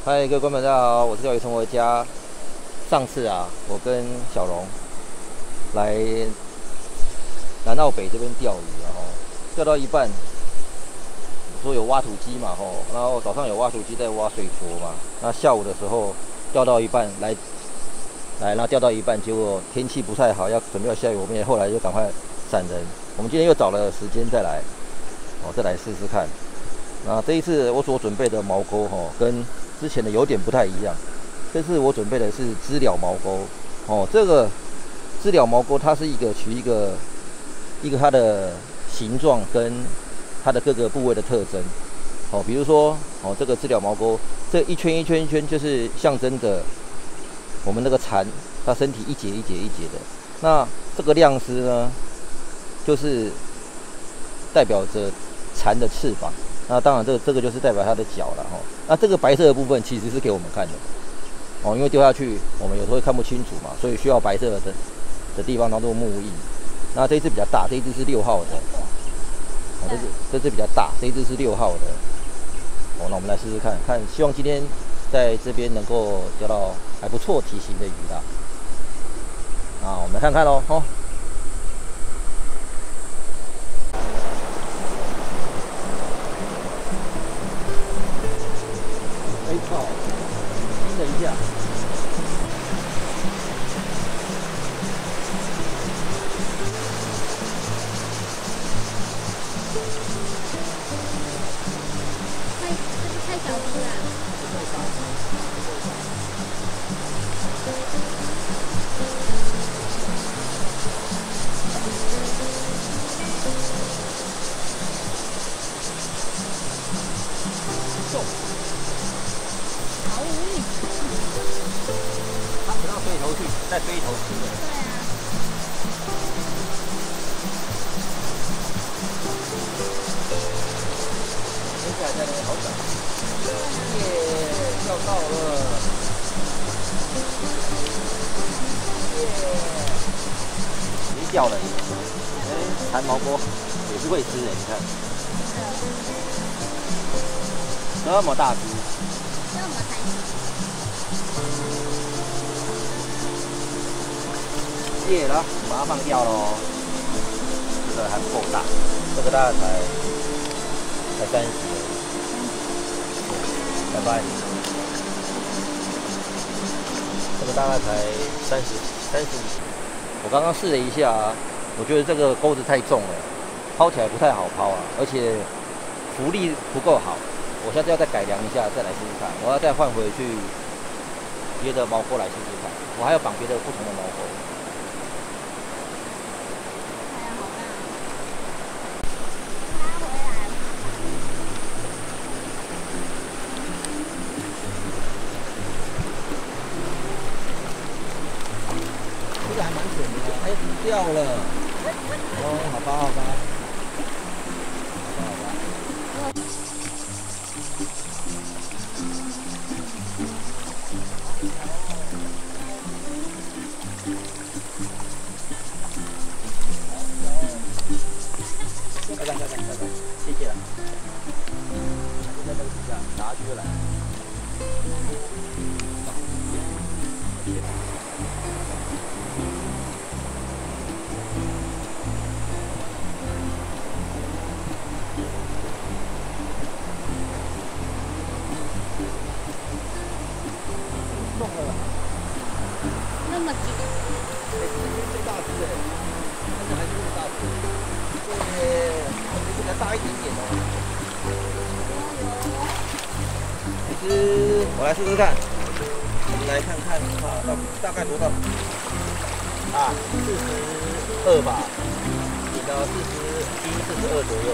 嗨，各位观众大家好，我是钓鱼生活家。上次啊，我跟小龙来南澳北这边钓鱼，然后钓到一半，我说有挖土机嘛，然后早上有挖土机在挖水浊嘛，那下午的时候钓到一半来，然后钓到一半，结果天气不太好，准备要下雨，我们也后来就赶快闪人。我们今天又找了时间再来，再来试试看。那这一次我所准备的毛钩跟之前的有点不太一样，这次我准备的是知了毛钩这个知了毛钩它是取一个它的形状跟它的各个部位的特征比如说这个知了毛钩这一圈一圈一圈就是象征着我们那个蝉它身体一节一节一节的，那这个亮丝呢就是代表着蝉的翅膀。那当然，这个就是代表它的脚了那这个白色的部分其实是给我们看的因为丢下去我们有时候会看不清楚嘛，所以需要白色的地方当做木印。那这一只比较大，这一只是6号的这只比较大，这一只是6号的那我们来试试看，希望今天在这边能够钓到还不错体型的鱼啦。那我们来看看咯听了一下，太小只了。好无语。它沉到水里头去，再飞一头吃的。对啊。接下来在那边好小，耶，钓到了，耶，没掉了耶。蚕毛钩也是会吃的，你看，这么大只，这么开心。耶了，把它放掉喽。这个还不够大，这个大概才30而已，拜拜。这个大概才30。我刚刚试了一下我觉得这个钩子太重了，抛起来不太好抛而且浮力不够好。我下次要再改良一下，再来试试看。我要再换回去别的毛钩来试试看。我还要绑别的不同的毛钩。这个还蛮准的，不掉了。好吧。拜拜，谢谢了。就在那个底下拿下去就来。动了，那么紧。最大只但是还是这么大只。对，比这个大一点点这只我来试试看，我们来看看它大概多大？42吧，你的41、42左右。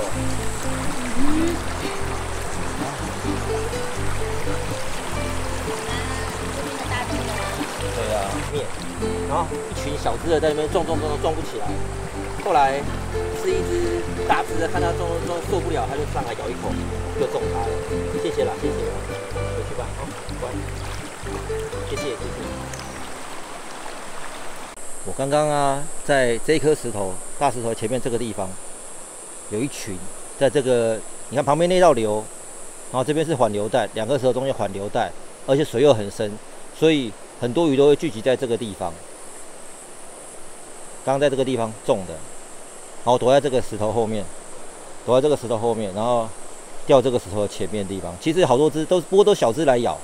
对啊，面，然后一群小只的在那边撞不起来。后来是一只大只的，看它撞受不了，它就上来咬一口，就中它了。谢谢了，回去吧，乖，谢谢。我刚刚在这一颗大石头前面这个地方，有一群，在这个你看旁边那道流，然后这边是缓流带，2个石头中间缓流带。而且水又很深，所以很多鱼都会聚集在这个地方。刚刚在这个地方种的，然后躲在这个石头后面，然后掉这个石头的前面的地方。其实好多只都不过都小只来咬，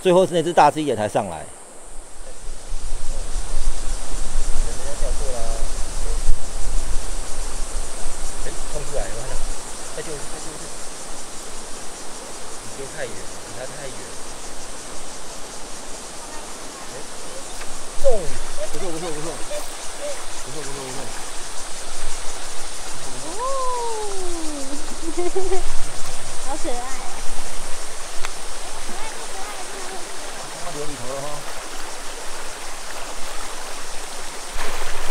最后是那只大只一点才上来。冲出来，我看到，再救一次，你丢太远，离它太远。中，不错。哦，好可爱啊！它流里头了哈，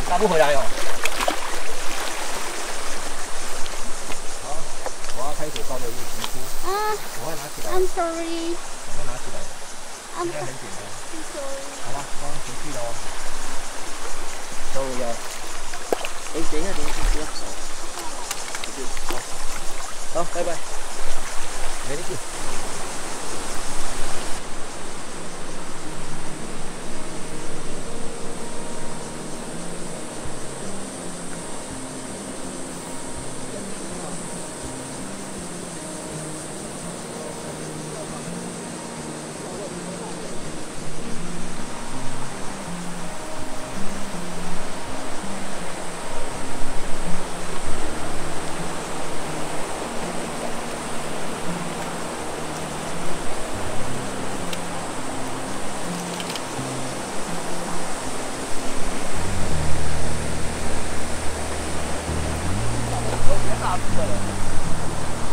拿不回来哦。好，我要开手烧的一个皮肤。啊我会拿起来。I'm sorry。我会拿起来。应该很简单。I'm sorry。好吧，刚刚回去了哦。sorry 啊。哎，等一下，不要。好，拜拜。没事。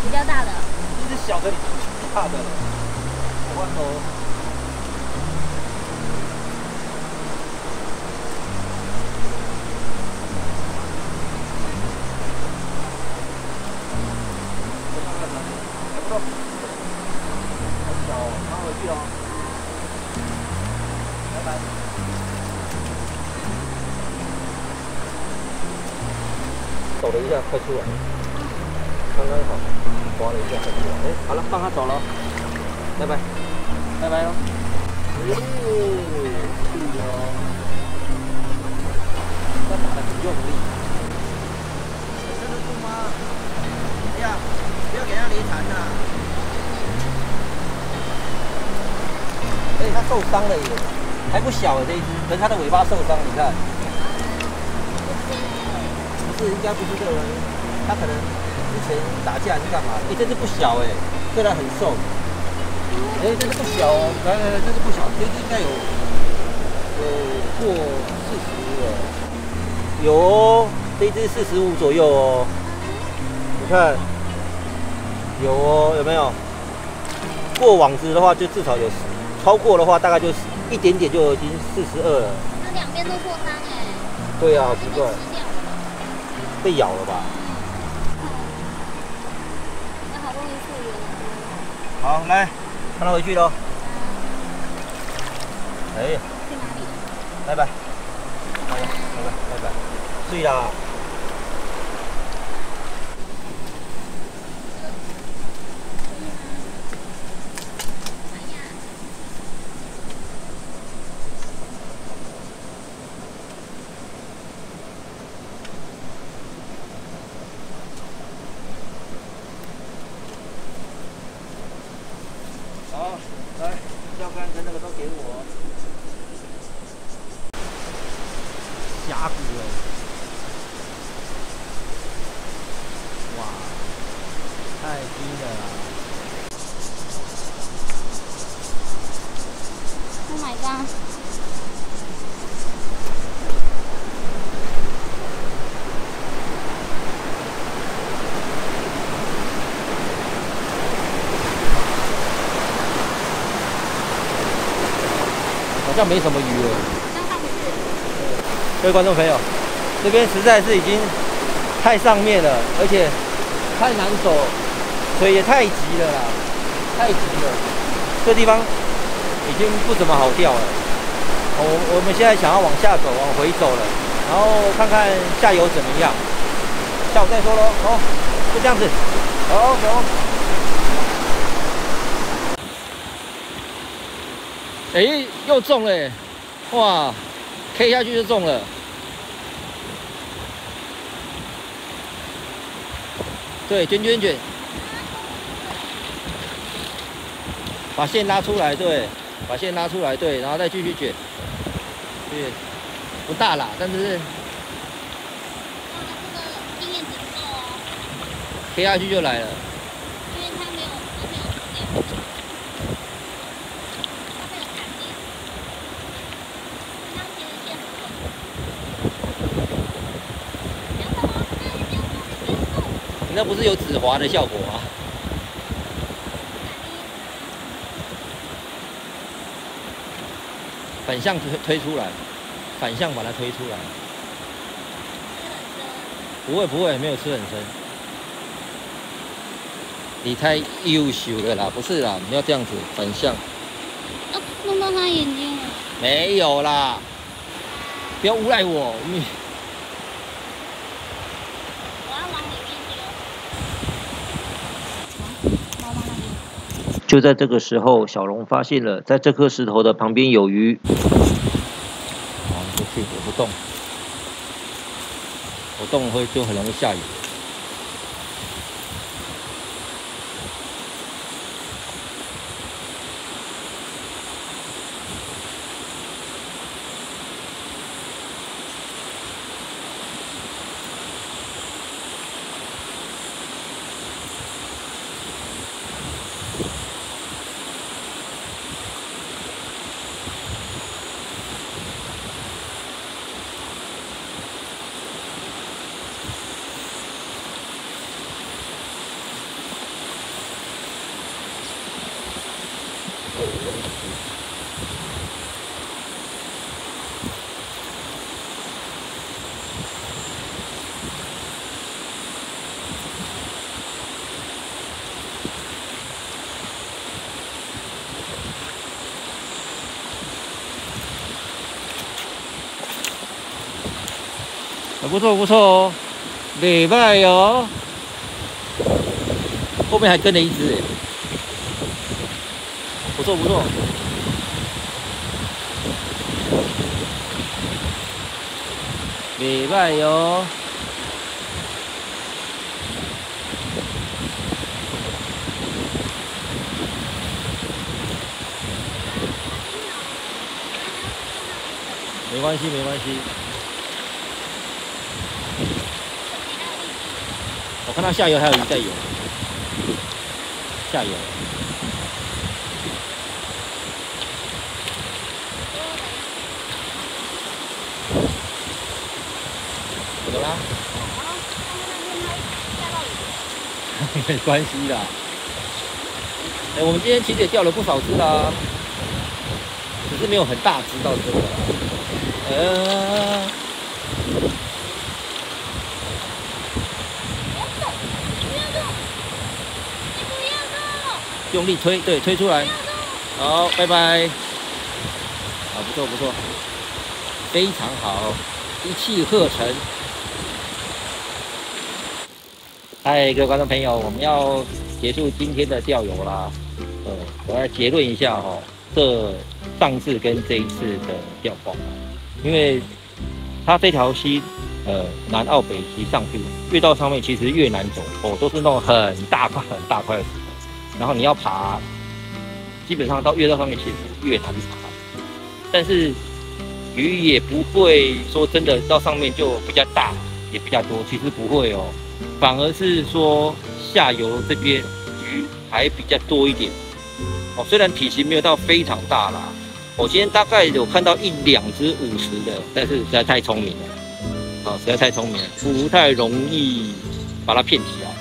比较大的。这只小的，大的了。我换头。还不错。好小哦，拿回去了。拜拜。抖了一下，快出来。刚刚好，滑了一下，快出来。哎，好了，放它走了，拜拜，拜拜喽。是哦，它打得很用力。撑得住吗？哎呀，不要给它离残呐。而且它受伤了耶，还不小这一只，可是它的尾巴受伤，你看。不是，应该不是这个人，它可能。之前打架还是干嘛？哎，这只不小哎，虽然很瘦，哎，这只不小哦，来，这只不小，这只应该有过40了，有哦，这只45左右哦，你看，有哦，有没有？过网子的话，就至少有超过的话，大概就一点点就已经42了。它两边都受伤哎。对啊，好奇怪，被咬了吧？好，来，放它回去喽。哎，去哪里？拜拜，拜拜，睡啦。好，来，钓竿跟那个都给我。峡谷哎，哇，太低了啦 ！Oh my god！ 好像没什么鱼了。刚不是。各位观众朋友，这边实在是已经太上面了，而且太难走，水也太急了啦，太急了。这地方已经不怎么好钓了。我们现在想要往下走，往回走了，然后看看下游怎么样。下午再说喽。好，就这样子。好，走。哎，又中了，哇 ，K 下去就中了。对，卷卷卷，把线拉出来，对，把线拉出来，对，然后再继续卷。对，不大啦，但是这个经验值不够哦， K 下去就来了。因为它没有它没有弹力，它其实线不够。不要动哦，不要动。你那不是有止滑的效果吗？反向推出来，反向把它推出来。不会不会，没有吃很深。你太优秀了啦，不是啦，你要这样子反向。啊，弄到他眼睛了。没有啦，不要诬赖我。我要往里面丢。猫猫那边。就在这个时候，小龙发现了，在这颗石头的旁边有鱼。好，不去，我不动，我动就很容易下雨。不错不错哦，礼拜哦，后面还跟了一只，不错不错。礼拜哟，没关系没关系。我看到下游还有鱼在游，下游。怎么啦？没关系啦。哎，我们今天其实也钓了不少只啦，只是没有很大只到这个。用力推，对，推出来。好，拜拜。好，不错不错，非常好，一气呵成。嗨，各位观众朋友，我们要结束今天的钓游啦。我来结论一下哈，上次跟这一次的钓况，因为它这条溪，南澳北溪上去，越到上面其实越难走哦，都是那种很大块很大块的石头。然后你要爬，基本上越到上面其实越难爬，但是鱼也不会说真的到上面就比较大，也比较多，其实不会哦，反而是说下游这边鱼还比较多一点哦，虽然体型没有到非常大啦，我今天大概有看到1、2只50的，但是实在太聪明了，哦，实在太聪明了，不太容易把它骗起来。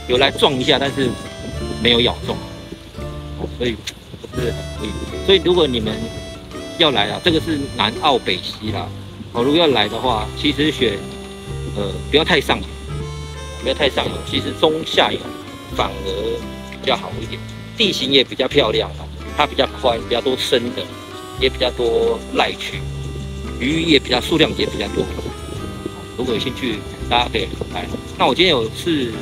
有来撞一下，但是没有咬中，所以不是很可以。所以如果你们要来啊，这个是南澳北溪啦。如果要来的话，其实选不要太上游，不要太上游，其实中下游反而比较好一点，地形也比较漂亮啊，它比较宽，比较多深的，也比较多赖区，鱼也比较数量也比较多。如果有兴趣，大家可以来。那我今天有试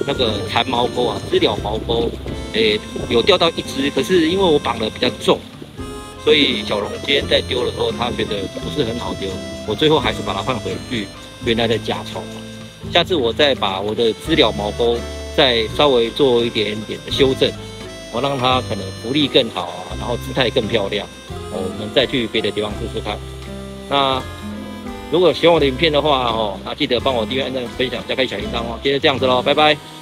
那个蚕毛钩啊，知了毛钩，有钓到一只，可是因为我绑的比较重，所以小龙今天在丢的时候，他觉得不是很好丢，我最后还是把它换回去原来的甲虫。下次我再把我的知了毛钩再稍微做一点点的修正，我让它可能浮力更好啊，然后姿态更漂亮，我们再去别的地方试试看。那如果喜欢我的影片的话那记得帮我订阅、按赞、分享、加开小铃铛哦。今天就这样子喽，拜拜。